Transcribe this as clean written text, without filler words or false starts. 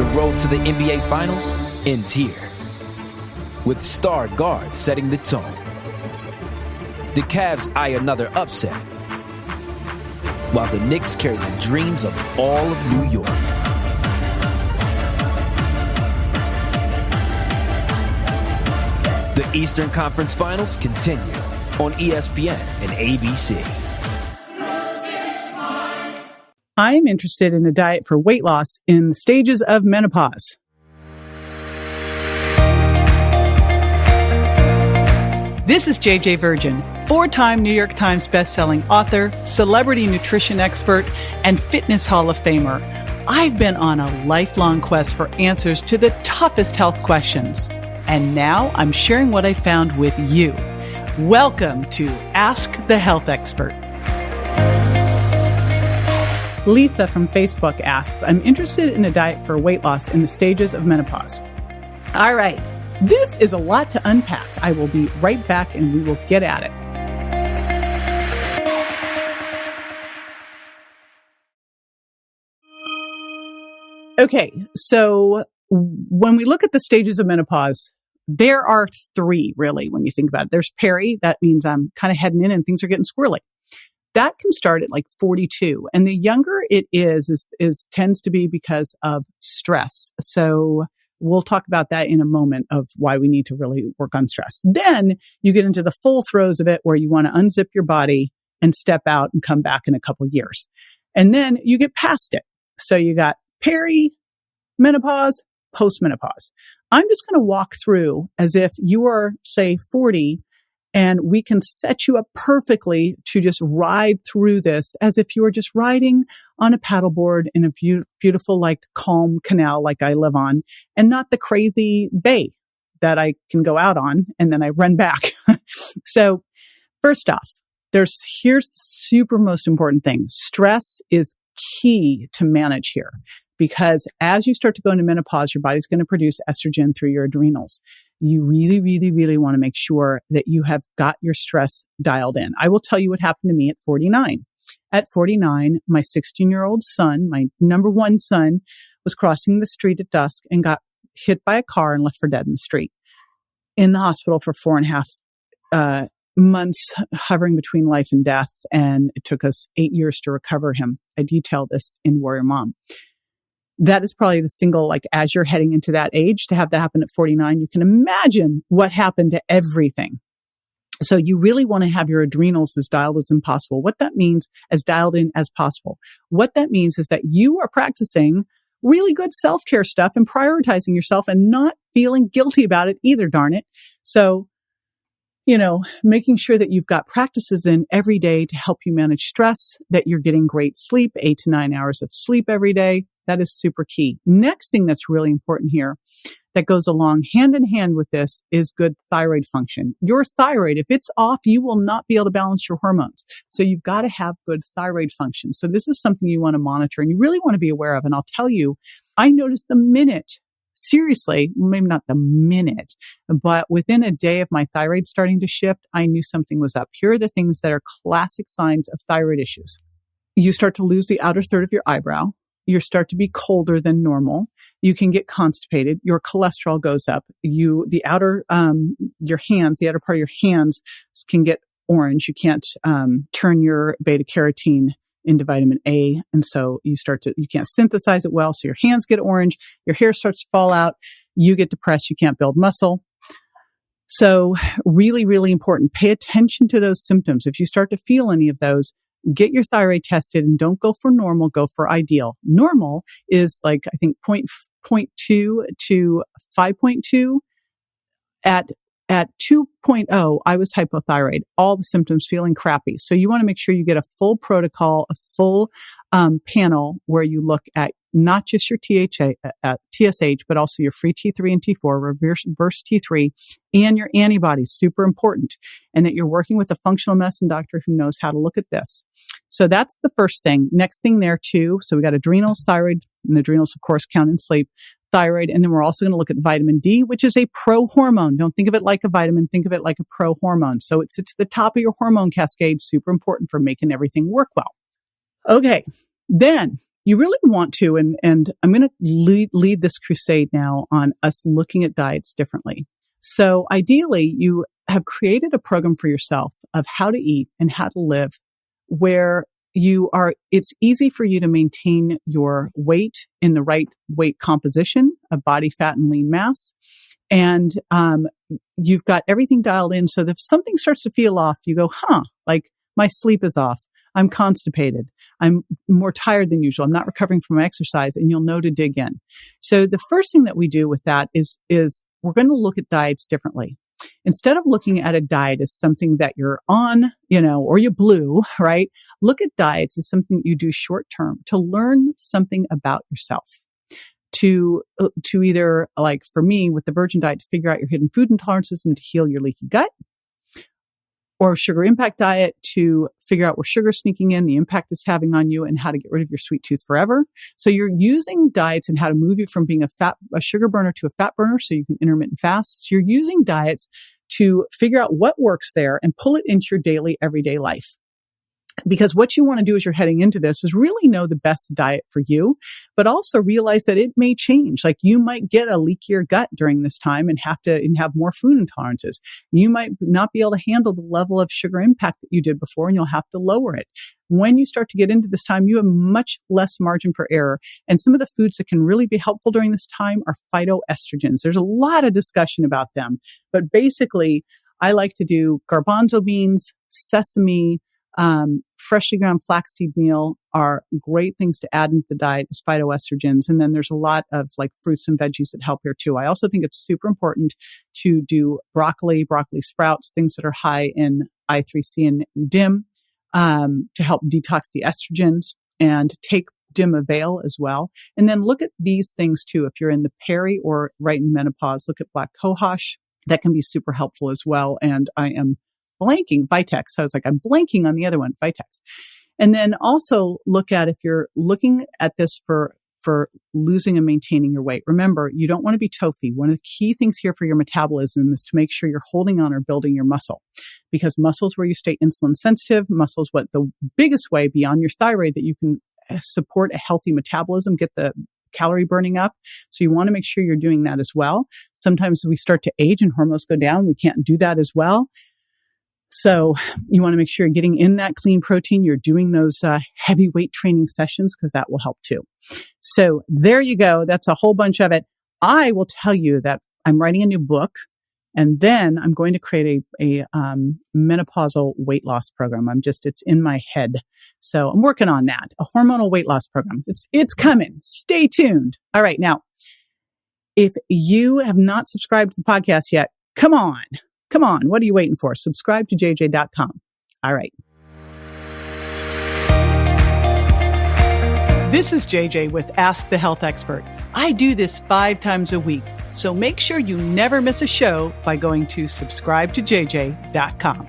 The road to the NBA Finals ends here, with star guards setting the tone. The Cavs eye another upset, while the Knicks carry the dreams of all of New York. The Eastern Conference Finals continue on ESPN and ABC. I'm interested in a diet for weight loss in the stages of menopause. This is JJ Virgin, 4-time New York Times bestselling author, celebrity nutrition expert, and fitness Hall of Famer. I've been on a lifelong quest for answers to the toughest health questions. And now I'm sharing what I found with you. Welcome to Ask the Health Expert. Lisa from Facebook asks, I'm interested in a diet for weight loss in the stages of menopause. All right. This is a lot to unpack. I will be right back and we will get at it. Okay, so when we look at the stages of menopause, there are 3 really when you think about it. There's peri, that means I'm kind of heading in and things are getting squirrely. That can start at like 42. And the younger it is tends to be because of stress. So we'll talk about that in a moment of why we need to really work on stress. Then you get into the full throes of it where you want to unzip your body and step out and come back in a couple of years. And then you get past it. So you got peri, menopause, postmenopause. I'm just going to walk through as if you are, say, 40, and we can set you up perfectly to just ride through this as if you were just riding on a paddleboard in a beautiful, like calm canal like I live on, and not the crazy bay that I can go out on and then I run back. So first off, here's the super most important thing. Stress is key to manage here, because as you start to go into menopause, your body's going to produce estrogen through your adrenals. You really, really, really want to make sure that you have got your stress dialed in. I will tell you what happened to me at 49. At 49, my 16-year-old son, my number one son, was crossing the street at dusk and got hit by a car and left for dead in the street. In the hospital for 4.5 months, hovering between life and death. And it took us 8 years to recover him. I detail this in Warrior Mom. That is probably the single, like, as you're heading into that age, to have that happen at 49, you can imagine what happened to everything. So you really want to have your adrenals as dialed as possible. What that means, as dialed in as possible. What that means is that you are practicing really good self-care stuff and prioritizing yourself and not feeling guilty about it either, darn it. So, making sure that you've got practices in every day to help you manage stress, that you're getting great sleep, 8 to 9 hours of sleep every day. That is super key. Next thing that's really important here that goes along hand in hand with this is good thyroid function. Your thyroid, if it's off, you will not be able to balance your hormones. So you've got to have good thyroid function. So this is something you want to monitor and you really want to be aware of. And I'll tell you, I noticed the minute, seriously, maybe not the minute, but within a day of my thyroid starting to shift, I knew something was up. Here are the things that are classic signs of thyroid issues. You start to lose the outer third of your eyebrow. You start to be colder than normal. You can get constipated. Your cholesterol goes up. Your outer part of your hands can get orange. You can't turn your beta carotene into vitamin A. And so you can't synthesize it well. So your hands get orange. Your hair starts to fall out. You get depressed. You can't build muscle. So really, really important. Pay attention to those symptoms. If you start to feel any of those, get your thyroid tested and don't go for normal, go for ideal. Normal is like, I think 0.2 to 5.2. At 2.0, I was hypothyroid, all the symptoms feeling crappy. So you want to make sure you get a full protocol, a full panel where you look at not just your TSH, but also your free T3 and T4, reverse T3, and your antibodies, super important. And that you're working with a functional medicine doctor who knows how to look at this. So that's the first thing. Next thing there too. So we got adrenals, thyroid, and adrenals, of course, count in sleep. Thyroid, and then we're also going to look at vitamin D, which is a pro-hormone. Don't think of it like a vitamin, think of it like a pro-hormone. So it sits at the top of your hormone cascade, super important for making everything work well. Okay, then you really want to, and I'm going to lead this crusade now on us looking at diets differently. So ideally, you have created a program for yourself of how to eat and how to live where it's easy for you to maintain your weight in the right weight composition of body fat and lean mass. And you've got everything dialed in so that if something starts to feel off, you go, like my sleep is off. I'm constipated. I'm more tired than usual. I'm not recovering from exercise, and you'll know to dig in. So the first thing that we do with that is we're going to look at diets differently. Instead of looking at a diet as something that you're on, or you blew, right? Look at diets as something you do short term to learn something about yourself. To either, like for me with the Virgin diet, to figure out your hidden food intolerances and to heal your leaky gut, or sugar impact diet to figure out where sugar's sneaking in, the impact it's having on you, and how to get rid of your sweet tooth forever. So you're using diets and how to move you from being a sugar burner to a fat burner so you can intermittent fast. So you're using diets to figure out what works there and pull it into your daily, everyday life. Because what you want to do as you're heading into this is really know the best diet for you, but also realize that it may change. Like you might get a leakier gut during this time and have more food intolerances. You might not be able to handle the level of sugar impact that you did before, and you'll have to lower it. When you start to get into this time, you have much less margin for error. And some of the foods that can really be helpful during this time are phytoestrogens. There's a lot of discussion about them, but basically I like to do garbanzo beans, sesame, freshly ground flaxseed meal are great things to add into the diet as phytoestrogens. And then there's a lot of like fruits and veggies that help here too. I also think it's super important to do broccoli sprouts, things that are high in I3C and DIM, to help detox the estrogens, and take DIM Avail as well. And then look at these things too. If you're in the peri or right in menopause, look at black cohosh. That can be super helpful as well. And I am blanking, Vitex. I was like, I'm blanking on the other one, Vitex. And then also look at, if you're looking at this for losing and maintaining your weight, remember, you don't want to be TOFI. One of the key things here for your metabolism is to make sure you're holding on or building your muscle, because muscle's where you stay insulin sensitive. Muscle's what the biggest way beyond your thyroid that you can support a healthy metabolism, get the calorie burning up. So you want to make sure you're doing that as well. Sometimes we start to age and hormones go down. We can't do that as well. So you want to make sure you're getting in that clean protein. You're doing those heavy weight training sessions, because that will help too. So there you go. That's a whole bunch of it. I will tell you that I'm writing a new book, and then I'm going to create a menopausal weight loss program. It's in my head. So I'm working on that. A hormonal weight loss program. It's coming. Stay tuned. All right. Now, if you have not subscribed to the podcast yet, come on. What are you waiting for? Subscribe to jj.com. All right. This is JJ with Ask the Health Expert. I do this 5 times a week, so make sure you never miss a show by going to subscribetojj.com.